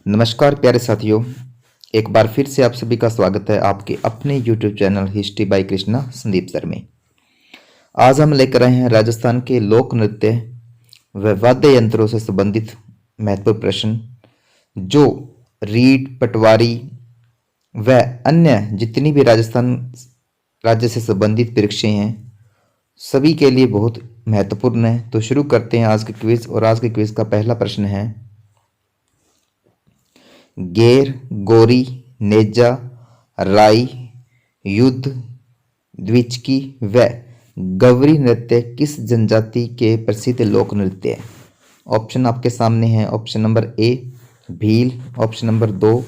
नमस्कार प्यारे साथियों, एक बार फिर से आप सभी का स्वागत है आपके अपने YouTube channel history by Krishna Sandeep sir में। आज हम लेकर आए हैं राजस्थान के लोक नृत्य व वाद्य यंत्रों से संबंधित महत्वपूर्ण प्रश्न, जो रीड, पटवारी व अन्य जितनी भी राजस्थान राज्य से संबंधित परीक्षाएं हैं सभी के लिए बहुत महत्वपूर्ण है। तो शुरू करते हैं आज के क्विज। और आज के क्विज का पहला प्रश्न है, गेर, गोरी, नेजा, राई, युद्ध, द्विचकी व गवरी नृत्य किस जनजाति के प्रसिद्ध लोक नृत्य है? ऑप्शन आपके सामने हैं। Option number A Bhil, option number 2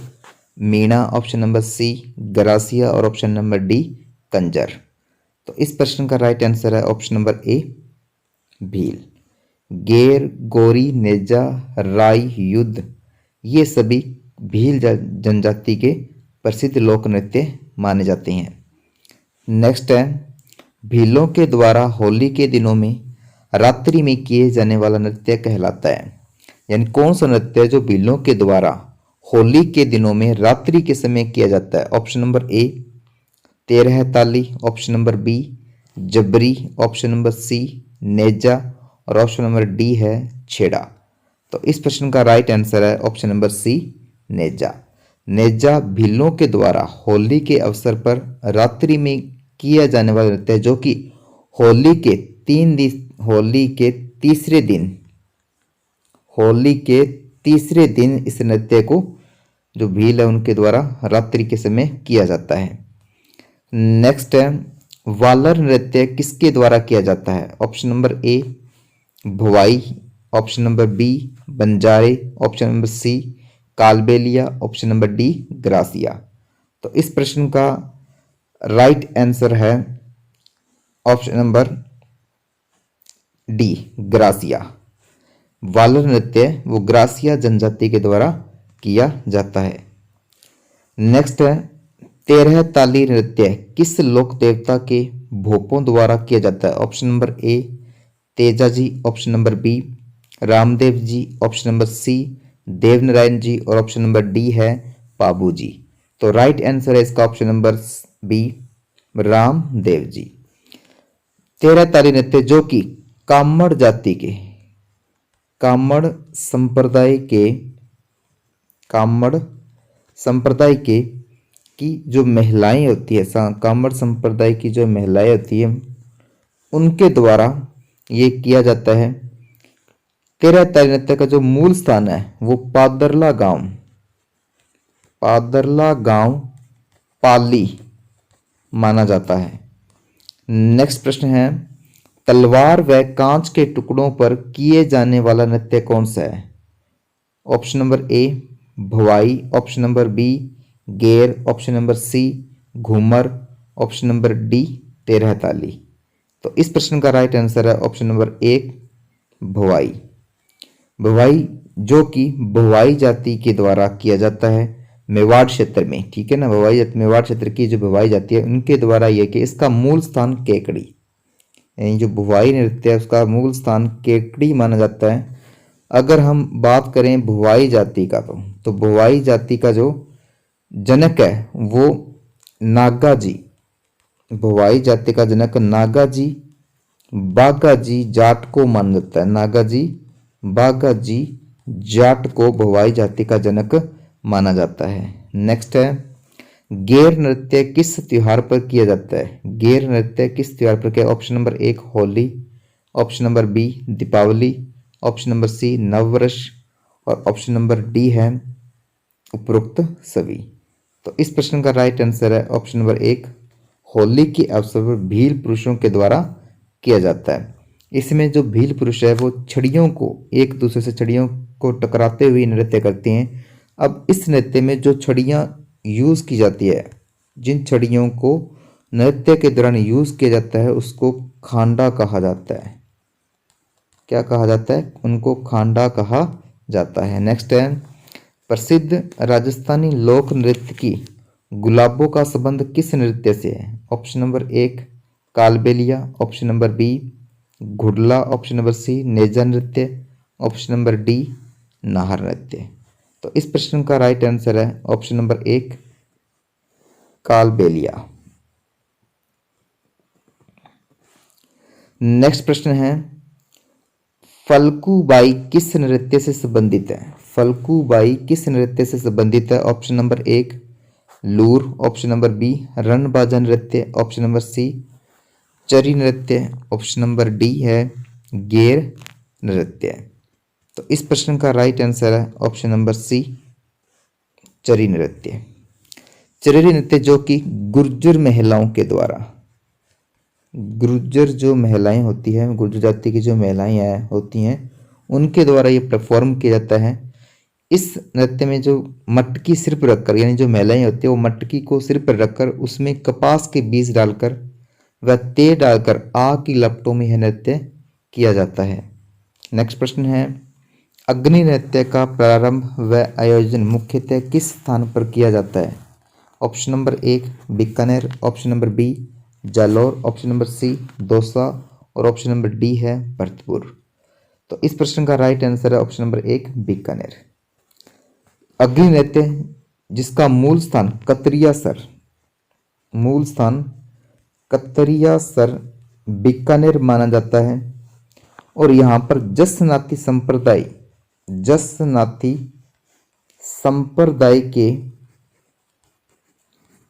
Meena, option number C Garasia और ऑप्शन नंबर डी कंजर। तो इस प्रश्न का राइट आंसर है option number A Bhil. Ger, Gori, नेजा, राई, युद्ध ये सभी भील जनजाति के प्रसिद्ध लोक नृत्य माने जाते हैं। नेक्स्ट है, भीलों के द्वारा होली के दिनों में रात्रि में किए जाने वाला नृत्य कहलाता है। यानी कौन सा नृत्य जो भीलों के द्वारा होली के दिनों में रात्रि के समय किया जाता है? ऑप्शन नंबर ए 13 ताली, ऑप्शन नंबर बी जबरी, ऑप्शन नंबर सी नेजा और ऑप्शन नंबर डी है छेड़ा। तो इस प्रश्न का राइट आंसर है ऑप्शन नंबर सी नेजा। नेजा भीलों के द्वारा होली के अवसर पर रात्रि में किया जाने वाला नृत्य है, जो कि होली के तीसरे दिन इस नृत्य को जो भील है उनके द्वारा रात्रि के समय किया जाता है। नेक्स्ट है, वालर नृत्य किसके द्वारा किया जाता है? Option number A Bhuvai, option number B Banjare, option number C Kalbeliya, option number D Grasiya. तो इस प्रश्न का राइट आंसर है option number D Grasiya. Walar नृत्य वो ग्रासिया जनजाति के द्वारा किया जाता है। नेक्स्ट है, 13 ताली नृत्य किस लोक देवता के भोपों द्वारा किया जाता है? Option number A Teja ji, option number B Ramdev ji, option number C Devnarayan ji और ऑप्शन नंबर डी है पाबू जी। तो राइट आंसर है इसका ऑप्शन नंबर बी रामदेव जी। 13 ताली नृत्य जो कि कामड़ जाति के कामड़ संप्रदाय के की जो महिलाएं होती है, कामड़ संप्रदाय की जो महिलाएं होती है उनके द्वारा ये किया जाता है। 13 ताली नृत्य का जो मूल स्थान है वो पादरला गांव पाली माना जाता है। नेक्स्ट प्रश्न है, तलवार व कांच के टुकड़ों पर किए जाने वाला नृत्य कौन सा है? Option number A Bhavai, option number B Ger, option number C Ghoomar, option number D 13 Tali. तो इस प्रश्न का राइट आंसर है option number A Bhavai. Bhavai जो कि भवाई जाति के द्वारा किया जाता है मेवाड़ क्षेत्र में, ठीक है ना। मेवाड़ क्षेत्र की जो भवाई जाति है उनके द्वारा यह कि इसका मूल स्थान केकड़ी, यानी जो भवाई नृत्य है उसका मूल स्थान केकड़ी माना जाता है। अगर हम बात करें भवाई जाति का तो भवाई जाति का जो जनक है वो नागा जी, भवाई जाति का जनक नागा जी बागा जी जाट को माना जाता है। नागा जी बागा जी जाट को भवाई जाति का जनक माना जाता है। नेक्स्ट है, गेर नृत्य किस त्योहार पर किया जाता है? गेर नृत्य किस त्योहार पर किया? ऑप्शन नंबर एक Holi, option number B Deepawali, option number C नववर्ष और ऑप्शन नंबर डी है उपरोक्त सभी। तो इस प्रश्न का राइट आंसर है ऑप्शन नंबर एक होली के अवसर पर भील पुरुषों के द्वारा किया जाता है। इसमें जो भील पुरुष है वो छड़ियों को एक दूसरे से छड़ियों को टकराते हुए नृत्य करते हैं। अब इस नृत्य में जो छड़ियाँ यूज की जाती है, जिन छड़ियों को नृत्य के दौरान यूज किया जाता है उसको खांडा कहा जाता है। क्या कहा जाता है? उनको खांडा कहा जाता है। नेक्स्ट है, प्रसिद्ध राजस्थानी लोक नृत्य की गुलाबों का संबंध किस नृत्य से है? ऑप्शन नंबर एक Kalbeliya, option number B Ghudla, option number C Neja नृत्य, ऑप्शन नंबर डी नाहर नृत्य। तो इस प्रश्न का राइट आंसर है ऑप्शन नंबर 1 कालबेलिया। नेक्स्ट प्रश्न है फल्गुबाई किस नृत्य से संबंधित है? फल्गुबाई किस नृत्य से संबंधित है? ऑप्शन नंबर 1 लूर, ऑप्शन नंबर बी रणबाजा नृत्य, ऑप्शन नंबर सी चरी नृत्य, ऑप्शन नंबर डी है गेर नृत्य। तो इस प्रश्न का राइट आंसर है ऑप्शन नंबर सी चरी नृत्य। चरी नृत्य जो कि गुर्जर महिलाओं के द्वारा, गुर्जर जो महिलाएं होती हैं, गुर्जर जाति की जो महिलाएं होती हैं उनके द्वारा ये परफॉर्म किया जाता है। इस नृत्य में जो मटकी सिर पर रखकर, यानी जो महिलाएं होती है वो मटकी को सिर पर रखकर उसमें कपास के बीज डालकर व तेल डालकर आग की लपटों में यह नृत्य किया जाता है। नेक्स्ट प्रश्न है अग्नि नृत्य का प्रारंभ व आयोजन मुख्यतः किस स्थान पर किया जाता है? Option number 1 Bikaner, option number B Jalore, option number C Dausa और ऑप्शन नंबर डी है भरतपुर। तो इस प्रश्न का राइट आंसर है ऑप्शन नंबर 1 बीकानेर। अग्नि नृत्य जिसका मूल स्थान कतरियासर, मूल स्थान कतरियासर बीकानेर माना जाता है और यहाँ पर जसनाती संप्रदाय के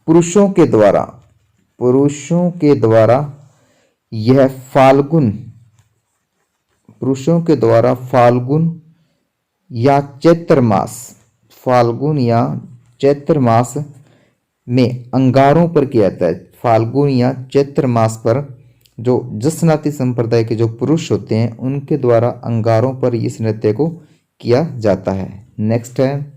पुरुषों के द्वारा यह फाल्गुन या चैत्र मास में अंगारों पर किया जाता है। फाल्गुन या चैत्र मास पर जो जसनाती संप्रदाय के जो पुरुष होते हैं उनके द्वारा अंगारों पर इस नृत्य को किया जाता है। नेक्स्ट है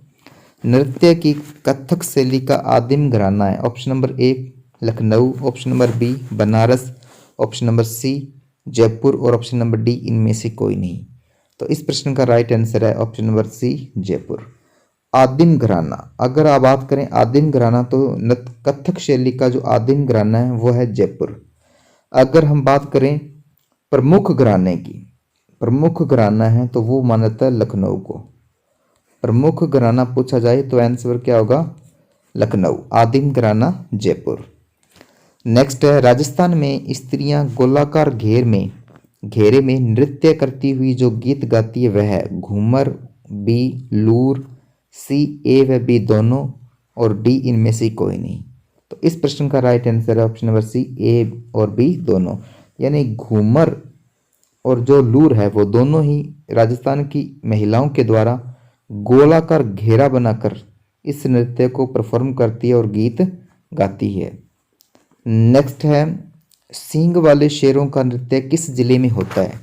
नृत्य की कथक शैली का आदिम घराना है। Option number 1 Lucknow, option number B Banaras, option number C Jaipur और ऑप्शन नंबर डी इनमें से कोई नहीं। तो इस प्रश्न का राइट आंसर है ऑप्शन नंबर सी जयपुर। आदिम घराना, अगर आप बात करें आदिम घराना तो कथक शैली का जो आदिम घराना है वो है जयपुर। अगर हम बात करें प्रमुख घराने की, प्रमुख घराना है तो वो माना जाता है लखनऊ को। प्रमुख घराना पूछा जाए तो आंसर क्या होगा? लखनऊ। आदिम घराना जयपुर। नेक्स्ट है राजस्थान में स्त्रियां गोलाकार घेरे में नृत्य करती हुई जो गीत गाती है वह है घूमर, बी लूर, सी ए व बी दोनों और डी इनमें से कोई नहीं। तो इस प्रश्न का राइट आंसर है ऑप्शन नंबर सी ए और बी दोनों, यानी घूमर और जो लूर है वो दोनों ही राजस्थान की महिलाओं के द्वारा गोलाकार घेरा बनाकर इस नृत्य को परफॉर्म करती है और गीत गाती है। नेक्स्ट है सींग वाले शेरों का नृत्य किस जिले में होता है?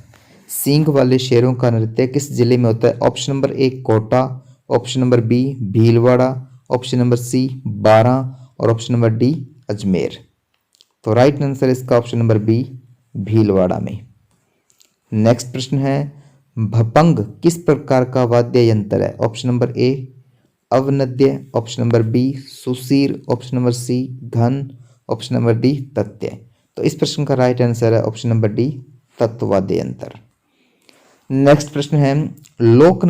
सींग वाले शेरों का नृत्य किस जिले में होता है? Option number 1 Kota, option number B Bhilwara, option number C Baran और ऑप्शन नंबर डी अजमेर। तो राइट आंसर इसका ऑप्शन नंबर बी भीलवाड़ा में। नेक्स्ट प्रश्न है भपंग किस प्रकार का वाद्य यंत्र है? ऑप्शन नंबर ए अवनद्य, ऑप्शन नंबर बी सुशीर, ऑप्शन नंबर सी घन, ऑप्शन नंबर डी तत्य। तो इस प्रश्न का राइट आंसर है ऑप्शन नंबर डी तत्वाद्य यंत्र। नेक्स्ट प्रश्न है लोक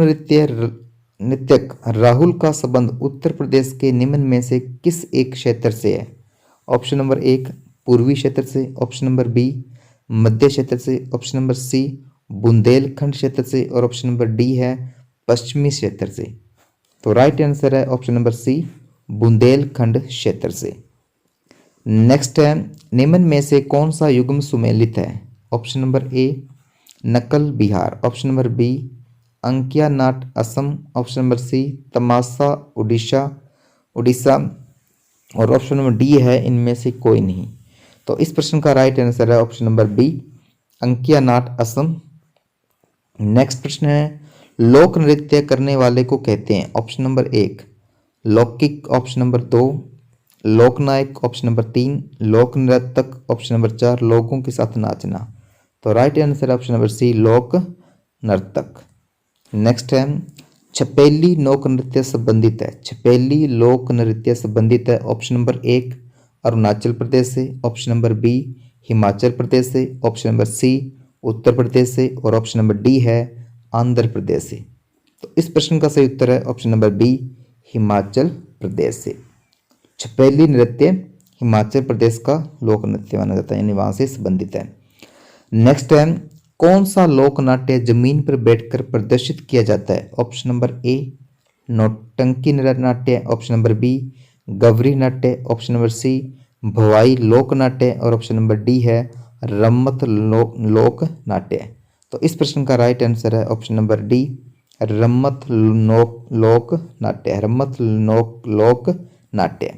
नृत्यक राहुल का संबंध उत्तर प्रदेश के निम्न में से किस एक क्षेत्र से है? ऑप्शन नंबर 1 पूर्वी क्षेत्र से, ऑप्शन नंबर बी मध्य क्षेत्र से, ऑप्शन नंबर सी बुंदेलखंड क्षेत्र से और ऑप्शन नंबर डी है पश्चिमी क्षेत्र से। तो राइट आंसर है ऑप्शन नंबर सी बुंदेलखंड क्षेत्र से। नेक्स्ट है निम्न में से कौन सा युग्म सुमेलित है? Option number A Nakal Bihar, option number B Ankiya Naat Assam, option number C Tamasha Orissa और ऑप्शन नंबर डी है इनमें से कोई नहीं। तो इस प्रश्न का राइट आंसर है option number B Ankiya Naat Assam. Next प्रश्न है लोक नृत्य करने वाले को कहते हैं? ऑप्शन नंबर 1 लौकिक, ऑप्शन नंबर 2 लोकनायक, ऑप्शन नंबर 3 लोक नर्तक, ऑप्शन नंबर 4 लोगों के साथ नाचना। तो right answer option number C लोक नर्तक। नेक्स्ट है छपेली लोक नृत्य संबंधित है? छपेली लोक नृत्य संबंधित है ऑप्शन नंबर 1 अरुणाचल प्रदेश से, option number B Himachal Pradesh से, ऑप्शन नंबर सी उत्तर प्रदेश से और ऑप्शन नंबर डी है आंध्र प्रदेश से। तो इस प्रश्न का सही उत्तर है option number B, Himachal Pradesh से। छपेली नृत्य हिमाचल प्रदेश का लोक नृत्य माना जाता है, यानी वहां से संबंधित है। नेक्स्ट है, कौन सा लोक नाट्य जमीन पर बैठकर प्रदर्शित किया जाता है? ऑप्शन नंबर ए, नौटंकी नाट्य, ऑप्शन नंबर बी, गवरी नाट्य, ऑप्शन नंबर सी, भवाई लोक नाट्य, और ऑप्शन नंबर डी है रम्मत लोक नाट्य। तो इस प्रश्न का राइट आंसर है ऑप्शन नंबर डी, रम्मत लोक नाट्य, रम्मत लोक नाट्य।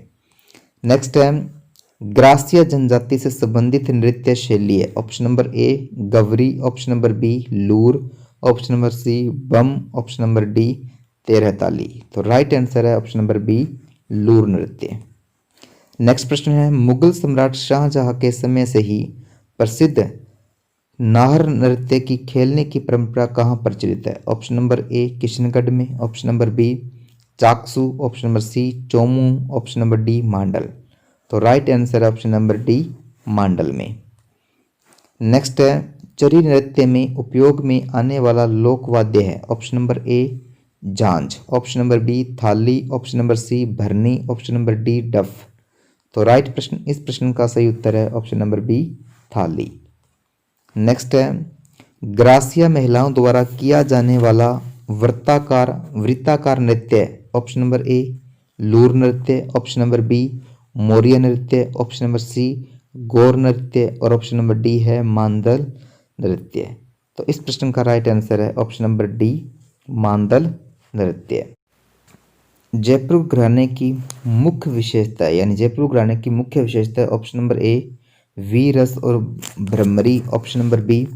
नेक्स्ट है, ग्रासिया जनजाति से संबंधित नृत्य शैली है। Option number A Gavri, option number B Loor, option number C Bam, option number D Terahtali. तो राइट आंसर है ऑप्शन नंबर बी, लूर नृत्य। नेक्स्ट प्रश्न है, मुगल सम्राट शाहजहां के समय से ही प्रसिद्ध नाहर नृत्य की खेलने की परंपरा कहाँ प्रचलित है? ऑप्शन नंबर ए किशनगढ़ में, option number B Chaksu, option number C Chomu, option number D Mandal. तो राइट आंसर है ऑप्शन नंबर डी, मांडल में। नेक्स्ट है, चरी नृत्य में उपयोग में आने वाला लोक वाद्य है। ऑप्शन नंबर ए झांझ, ऑप्शन नंबर बी थाली, ऑप्शन नंबर सी भरनी, ऑप्शन नंबर डी डफ। तो राइट प्रश्न, इस प्रश्न का सही उत्तर है ऑप्शन नंबर बी, थाली। नेक्स्ट है, ग्रासिया महिलाओं द्वारा किया जाने वाला वृत्ताकार नृत्य। ऑप्शन नंबर ए लूर नृत्य, ऑप्शन नंबर बी मोरिया नृत्य, ऑप्शन नंबर सी गौर नृत्य, और ऑप्शन नंबर डी है मांदल नृत्य। तो इस प्रश्न का राइट आंसर है ऑप्शन नंबर डी, मांदल नृत्य। जयपुर घराने की मुख्य विशेषता, यानी जयपुर घराने की मुख्य विशेषता, ऑप्शन नंबर ए वीरस और भ्रमरी, ऑप्शन नंबर बी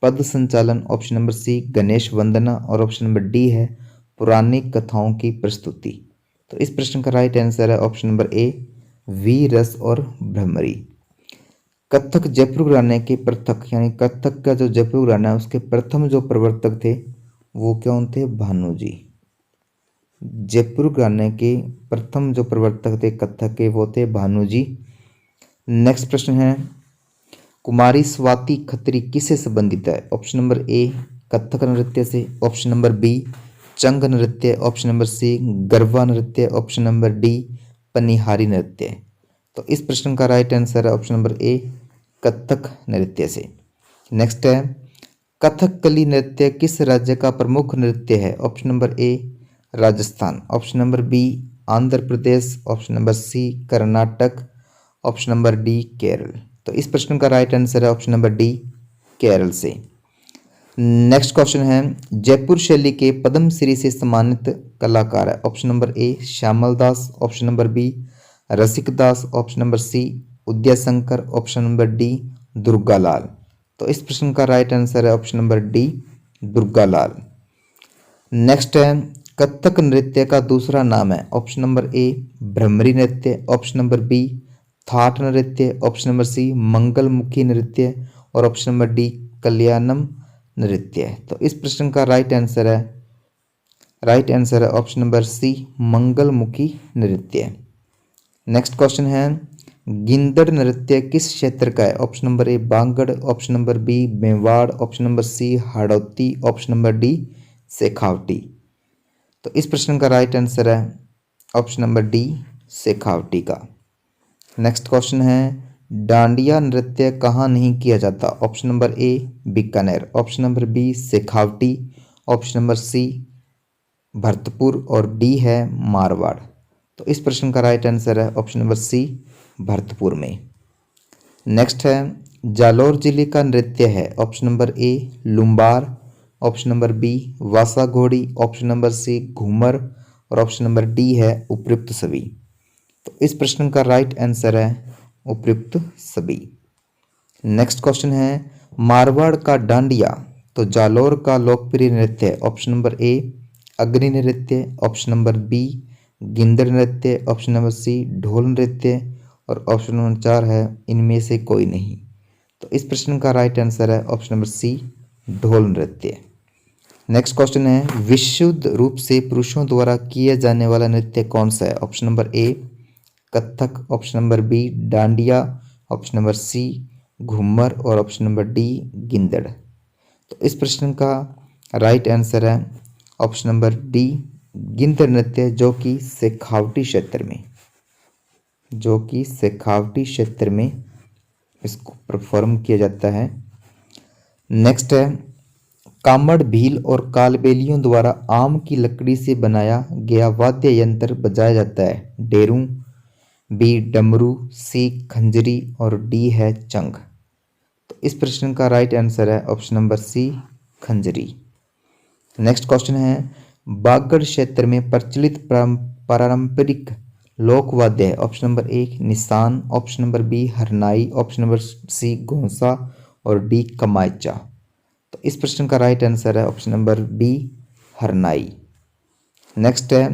पद संचालन, ऑप्शन नंबर सी गणेश वंदना, और ऑप्शन नंबर डी है पुराणिक कथाओं की प्रस्तुति। तो इस प्रश्न का राइट आंसर है ऑप्शन नंबर ए, वीरस और भ्रमरी। कथक जयपुर घराने के प्रथक, यानी कथक का जो जयपुर घराना है उसके प्रथम जो प्रवर्तक थे वो कौन थे? भानु जी। जयपुर घराने के प्रथम जो प्रवर्तक थे कथक के वो थे भानु जी। नेक्स्ट प्रश्न है, कुमारी स्वाति खत्री किससे संबंधित है? ऑप्शन नंबर ए कथक नृत्य से, ऑप्शन नंबर बी चंग नृत्य, ऑप्शन नंबर सी गरबा नृत्य, ऑप्शन नंबर डी पनिहारी नृत्य। तो इस प्रश्न का राइट आंसर है ऑप्शन नंबर ए, कथक नृत्य से। नेक्स्ट है, कथकली नृत्य किस राज्य का प्रमुख नृत्य है? Option number A Rajasthan, option number B Andhra Pradesh, option number C Karnataka, option number D Kerala. तो इस प्रश्न का राइट आंसर है ऑप्शन नंबर डी, केरल से। नेक्स्ट क्वेश्चन है, जयपुर शैली के पद्मश्री से सम्मानित कलाकार है। Option number A Shyamal Das, option number B Rasik Das, option number C Uday Shankar, option number D Durgalal. तो इस प्रश्न का राइट आंसर है option number D, Durgalal. Next है, कथक नृत्य का दूसरा नाम है। ऑप्शन नंबर ए भ्रमरी नृत्य, ऑप्शन नंबर बी थाट नृत्य, ऑप्शन नंबर सी मंगलमुखी नृत्य, और ऑप्शन नंबर डी कल्याणम नृत्य। तो इस प्रश्न का राइट आंसर है ऑप्शन नंबर सी मंगलमुखी नृत्य। नेक्स्ट क्वेश्चन है, गिंदड़ नृत्य किस क्षेत्र का है? Option number A Bangar, option number B Mewar, option number C Hadoti, option number D Shekhawati. तो इस प्रश्न का राइट आंसर है ऑप्शन नंबर डी शेखावटी का। नेक्स्ट क्वेश्चन है, डांडिया नृत्य कहाँ नहीं किया जाता? Option number A Bikaner, option number B Shekhawati, option number C Bharatpur, और डी है मारवाड़। तो इस प्रश्न का राइट आंसर है ऑप्शन नंबर सी भरतपुर में। नेक्स्ट है, जालौर जिले का नृत्य है। Option number A Lumbar, option number B वासा घोड़ी, ऑप्शन नंबर सी घूमर, और ऑप्शन नंबर डी है उपयुक्त सभी। तो इस प्रश्न का राइट आंसर है उपयुक्त सभी। नेक्स्ट क्वेश्चन है, मारवाड़ का डांडिया तो जालौर का लोकप्रिय नृत्य है। ऑप्शन नंबर ए अग्नि नृत्य, ऑप्शन नंबर बी गिंदड़ नृत्य, ऑप्शन नंबर सी ढोल नृत्य, और ऑप्शन नंबर 4 है इनमें से कोई नहीं। तो इस प्रश्न का राइट आंसर है ऑप्शन नंबर सी ढोल नृत्य। नेक्स्ट क्वेश्चन है, विशुद्ध रूप से पुरुषों द्वारा किए जाने वाला नृत्य कौन सा है? Option number A Kathak, option number B Dandiya, option number C Ghoomar, और ऑप्शन नंबर डी गिंदड़। तो इस प्रश्न का राइट आंसर है ऑप्शन नंबर डी गिंध नृत्य, जो कि शेखावटी क्षेत्र में इसको परफॉर्म किया जाता है। नेक्स्ट है कामड़, भील और कालबेलियों द्वारा आम की लकड़ी से बनाया गया वाद्य यंत्र बजाया जाता है। डेरू, बी डमरू, सी खंजरी और डी है चंग। तो इस प्रश्न का राइट आंसर है ऑप्शन नंबर सी खंजरी। नेक्स्ट क्वेश्चन है बागड़ क्षेत्र में प्रचलित पारंपरिक लोक वाद्य है। ऑप्शन नंबर ए निशान, ऑप्शन नंबर बी हरनाई, ऑप्शन नंबर सी घोंसा और डी कमायचा। तो इस प्रश्न का राइट आंसर है ऑप्शन नंबर बी हरनाई। नेक्स्ट है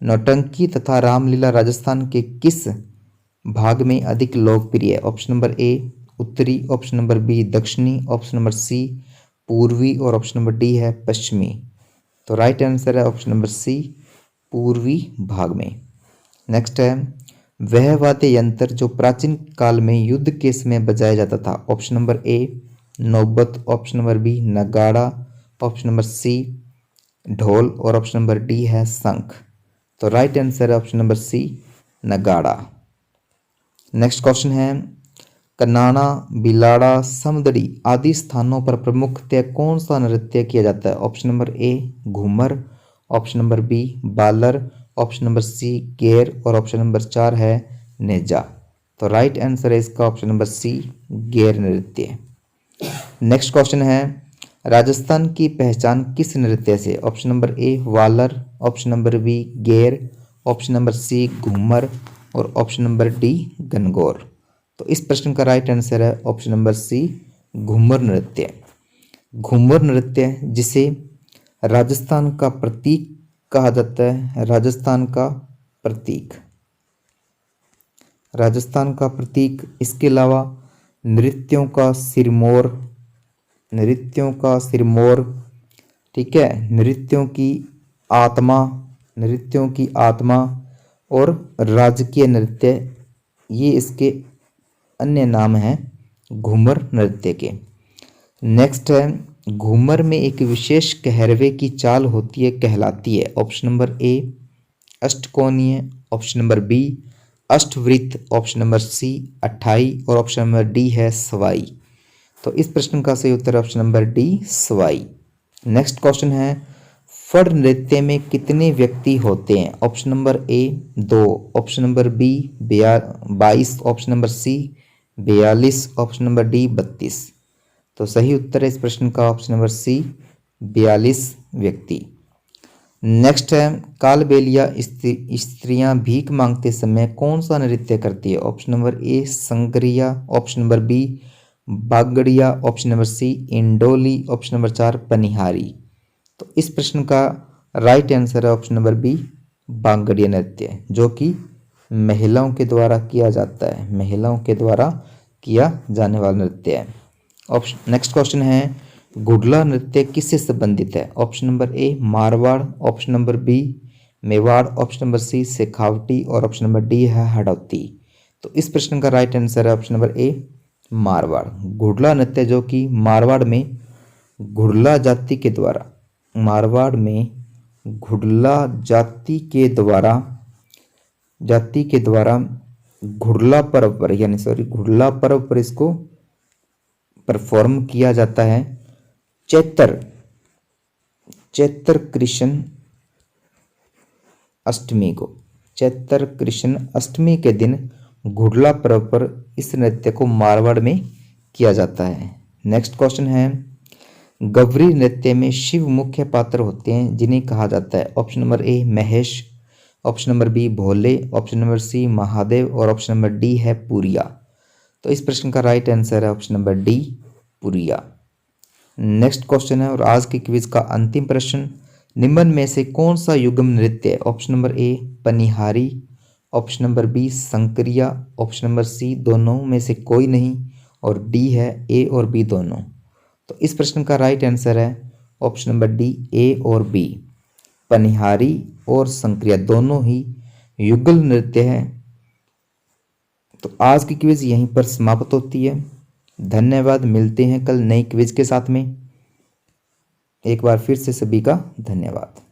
नौटंकी तथा रामलीला राजस्थान के किस भाग में अधिक लोकप्रिय है। ऑप्शन नंबर ए उत्तरी, ऑप्शन नंबर बी दक्षिणी, ऑप्शन नंबर सी पूर्वी और ऑप्शन नंबर डी है पश्चिमी। तो राइट आंसर है ऑप्शन नंबर सी पूर्वी भाग में। नेक्स्ट है वह वाद्य यंत्र जो प्राचीन काल में युद्ध के समय बजाया जाता था। ऑप्शन नंबर ए नौबत, ऑप्शन नंबर बी नगाड़ा, ऑप्शन नंबर सी ढोल और ऑप्शन नंबर डी है शंख। तो राइट आंसर है ऑप्शन नंबर सी नगाड़ा। नेक्स्ट क्वेश्चन है कनाना, बिलाड़ा, समदड़ी आदि स्थानों पर प्रमुखतः कौन सा नृत्य किया जाता है। Option number A Ghoomar, option number B Balar, option number C Ger और ऑप्शन नंबर 4 है नेजा। तो राइट आंसर है इसका ऑप्शन नंबर सी गेर नृत्य। नेक्स्ट क्वेश्चन है राजस्थान की पहचान किस नृत्य से। ऑप्शन नंबर ए वालर, option number B Ger, option number C Ghoomar और ऑप्शन नंबर डी गणगौर। तो इस प्रश्न का राइट आंसर है ऑप्शन नंबर सी घूमर नृत्य। घूमर नृत्य जिसे राजस्थान का प्रतीक कहा जाता है, राजस्थान का प्रतीक। इसके अलावा नृत्यों का सिरमौर, ठीक है, नृत्यों की आत्मा और राजकीय नृत्य, ये इसके अन्य नाम हैं घूमर नृत्य के। नेक्स्ट है घूमर में एक विशेष कहरवे की चाल होती है, कहलाती है। ऑप्शन नंबर ए अष्टकोणीय, ऑप्शन नंबर बी अष्टवृत्त, ऑप्शन नंबर सी अट्ठाई और ऑप्शन नंबर डी है सवाई। तो इस प्रश्न का सही उत्तर ऑप्शन नंबर डी सवाई। नेक्स्ट क्वेश्चन है फड़ नृत्य में कितने व्यक्ति होते हैं। Option number A 2, option number B 22, option number C 42, option number D 32। तो सही उत्तर है इस प्रश्न का ऑप्शन नंबर सी 42 व्यक्ति। नेक्स्ट है कालबेलिया स्त्रियां भीख मांगते समय कौन सा नृत्य करती है। Option number A Sangariya, option number B Bagadiya, option number C Indoli, option number 4 Panihari. तो इस प्रश्न का राइट आंसर है ऑप्शन नंबर बी बागड़िया नृत्य, जो कि महिलाओं के द्वारा किया जाता है, महिलाओं के द्वारा किया जाने वाला नृत्य है। ऑप्शन नेक्स्ट क्वेश्चन है गुडला नृत्य किससे संबंधित है। Option number A Marwar, option number B Mewar, option number C Shekhawati और ऑप्शन नंबर डी है हड़ौती। तो इस प्रश्न का राइट आंसर है ऑप्शन नंबर ए मारवाड़। गुडला नृत्य जो कि मारवाड़ में घुड़ला जाति के द्वारा, मारवाड़ में घुड़ला जाति के द्वारा घुड़ला पर्व पर इसको परफॉर्म किया जाता है। चैत्र कृष्ण अष्टमी के दिन घुड़ला पर्व पर इस नृत्य को मारवाड़ में किया जाता है। नेक्स्ट क्वेश्चन है गवरी नृत्य में शिव मुख्य पात्र होते हैं जिन्हें कहा जाता है। Option number A Mahesh, option number B Bhole, option number C Mahadev और ऑप्शन नंबर डी है पुरिया। तो इस प्रश्न का राइट आंसर है ऑप्शन नंबर डी पुरिया। नेक्स्ट क्वेश्चन है और आज के क्विज का अंतिम प्रश्न, निम्न में से कौन सा युग्म नृत्य है। Option number A Panihari, option number B Sankariya, option number C दोनों में से कोई नहीं और डी है ए और बी दोनों। तो इस प्रश्न का राइट आंसर है ऑप्शन नंबर डी ए और बी, पनिहारी और संक्रिया दोनों ही युगल नृत्य है। तो आज की क्विज यहीं पर समाप्त होती है। धन्यवाद, मिलते हैं कल नई क्विज के साथ में। एक बार फिर से सभी का धन्यवाद।